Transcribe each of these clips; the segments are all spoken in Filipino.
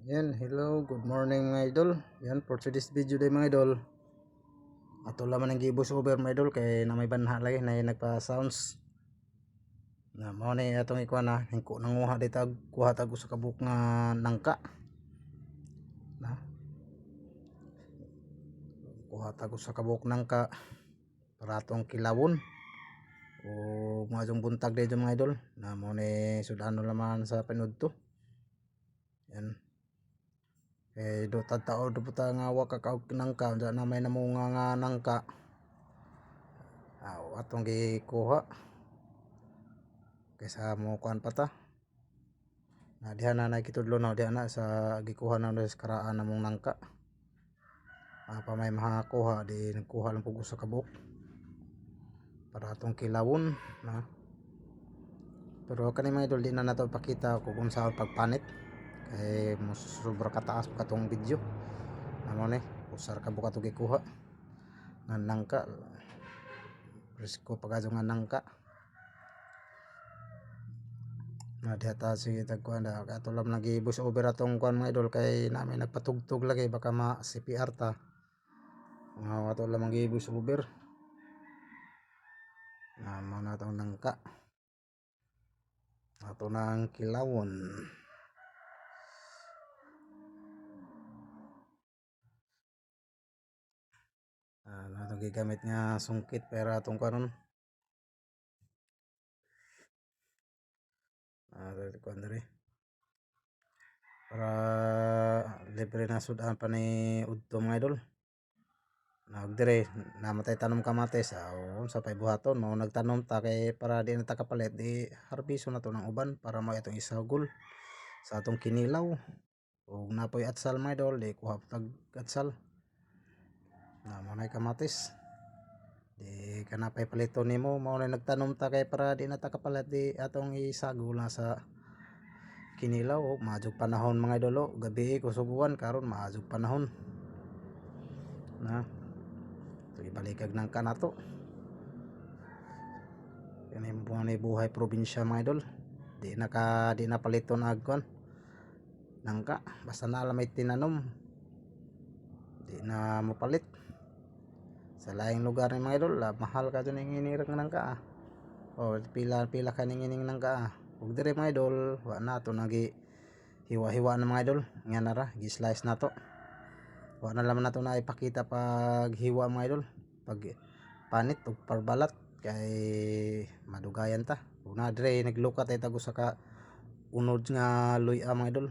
Yan, hello, good morning mga idol. Yan, for today's video day mga idol. Ato laman ng gibos over mga idol kay na may banha lagi na nagpa sounds. Na mo ni atong ikuha na hingko nanguha di tag kuha tag sa kabuk nga nangka. Na kuha tag sa kabuk nangka para atong kilawon. O mga jong buntag dito mga idol na mo ni sudano laman sa pinudto. Yan. Do tao do puta nga wa ka nangka na may namunga nga nangka. Atong gikuha kaysa mo kuan pa ta na diha na nakitudlo na diha na sa gikuha na sa karaan namong nangka pa may makakuha di nagkuha lang pug sa kabuk para atong kilawon na. Pero kani mga idol di na nato pakita kung saan pagpanit kay mo sobra kataas pa katong video amo ni usar kabuk ato gikuha nga nangka risko pagado nga nangka na diha ta sige tagkuan da ato lang nagibus over atong kuan mga idol kay namin nagpatugtog lagi baka ma CPR ta nga ato lang magibus over na mo na atong nangka ato nang kilawon. Atong gigamit nga sungkit para atong karon kuan diri para libre na sudan pa ni udto mga idol. Dire namatay tanom kamatis sa pay buhaton mao nagtanom ta kay para di na ta kapalit di harbiso na to ng uban para mo itong isagol sa atong kinilaw ug napoy atsal mga idol di kuha tag atsal na mo nay kamatis di kanapay palito nimo mao na nagtanom ta kay para di na ta kapalit di atong isagol na sa kinilaw maadjog panahon mga idol gabi kusubuan karon maadjog panahon na ibalikag ng kanato kani mo ni buhay probinsya mga idol di na paliton agkon nangka basta na may tinanom di na mapalit sa laing lugar ni mga idol mahal ka dun yung inirang nangka pila ka ning ining nangka ug dire mga idol wa na to nagi hiwa-hiwa na mga idol nga nara gi-slice na to wa na laman nato na ipakita pag hiwa mga idol pag panit ug parbalat kay madugayan ta ug na dire naglukat ay tago sa ka unod nga luya mga idol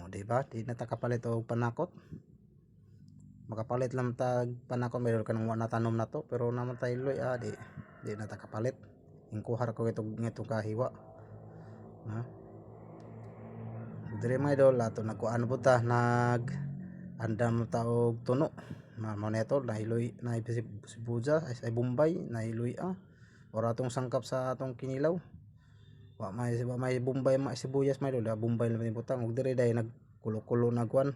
diba di na ta kapalit og panakot makapalit lang tag panakot medyo kanang wa natanom na to pero naman tayo luya di na ta kapalit ingkuhar ko itong kahiwa ha dire mga idol ato nagkuan po ta andam ta og tuno mo neto nahiloy na sibuja ay Bombay nahiloy ora atong sangkap sa atong kinilaw wa may Bombay ma sibuyas may idol Bombay lang butang ug dire day nagkulo-kulo na kuan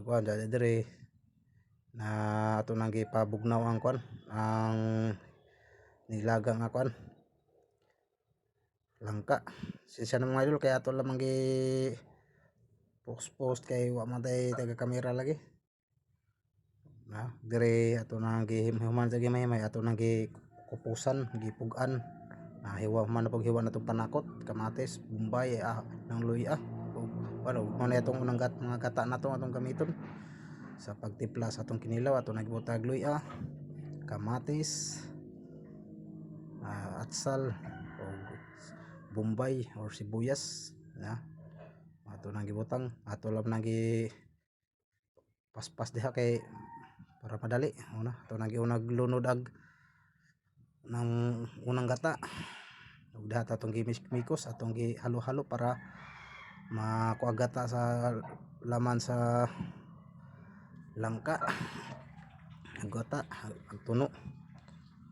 dire na ato nang gipabugnaw ang kuan ang nilaga nga kuan langka siya na mga idol kaya ato lamang gi post kay wa man tay taga kamera lagi na dire ato nang gihimhuman sa gimay ato nang gikupusan gipugan hiwa man pag hiwa natong panakot kamatis Bombay nang luya ano mo na itong unang mga gata nato atong gamiton sa pagtipla sa atong kinilaw ato nagbutag luya kamatis atsal o Bombay or sibuyas na ato nang gibutang ato lang nang paspas diha kay para madali una ato nang giunag lunod ng unang gata ug diha atong gimikos atong gihalo-halo para makuagata sa laman sa langka gata ang tuno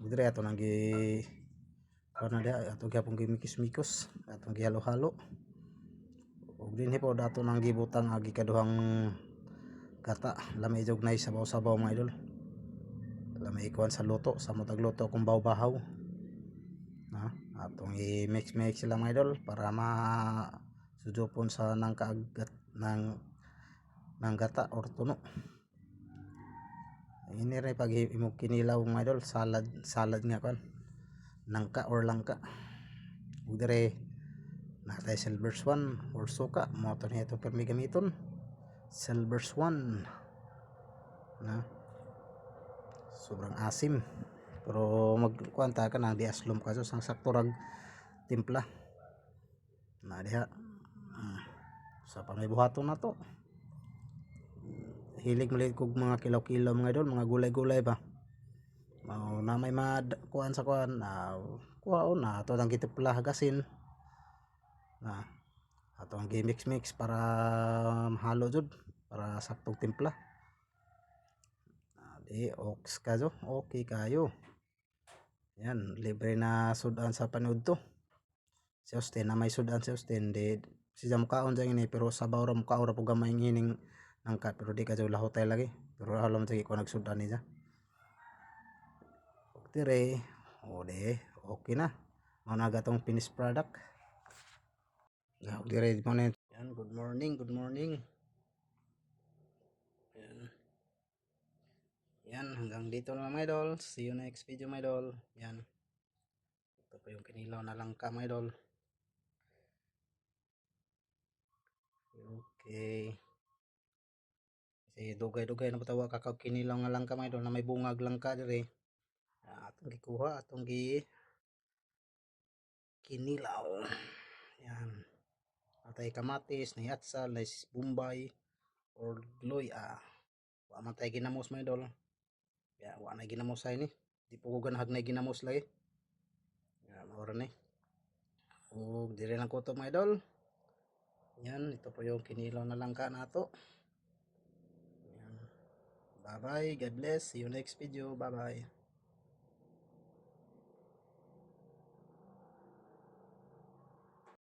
dire ato nang na diha atong gyapon gimikos-mikos atong gihalo-halo ug dinhi po dato nang gibutang agi kaduhang gata lamay jog nay sabaw-sabaw mga idol lamay ikuan sa luto sa mutag luto kung bahaw atong i-mix sila mga idol para sudopon sa nang kaagat ng gata or tuno. Ini rin pag imong kinilaw mga idol, salad nga kan nangka or langka. Ug dire natay silver swan or suka mo to nito permi gamiton silver swan na sobrang asim pero magkuanta ka na di aslom kaso sang sakto rag timpla na diha. Sa pangibuhaton na to, hilig malit kog mga kilaw-kilaw mga idol, mga gulay-gulay ba mao na may kuan sa kuan na kuhaon na ato ang gitimpla hagasin na ato ang gimix-mix para mahalo jud para saktong timpla. Di ox kayo, okay kayo. Yan, libre na sudan sa panood to. Si Austin na may sudan si Austin di siya mukaon dyan ini pero sabaw ra mukaon ra po gamay ngining nangka pero di ka dyan lahotay lagi pero alam sige ko nagsudan niya. Dire, o de, okay na. Managa tong finished product. Dire mo na yan. Good morning, good morning. Yan. Yan, hanggang dito na mga idol. See you next video mga idol. Yan. Ito po yung kinilaw na langka mga idol. Okay. Kasi dugay-dugay na patawa kakaw kinilaw nga langka mga idol na may bungag langka dire. Atong gikuha, atong kinilaw. Yan. Atay kamatis, na yatsal, na bumbay, or gloy. Wa man tayo ginamos mga idol. Ya, wa na ginamos ay ni. Di po ko ganahag na ginamos lagi. Yan, ora ni. O, dire lang ko to mga idol. Yan, ito po yung kinilaw na langka nato. Yan. Bye bye, God bless. See you next video. Bye bye.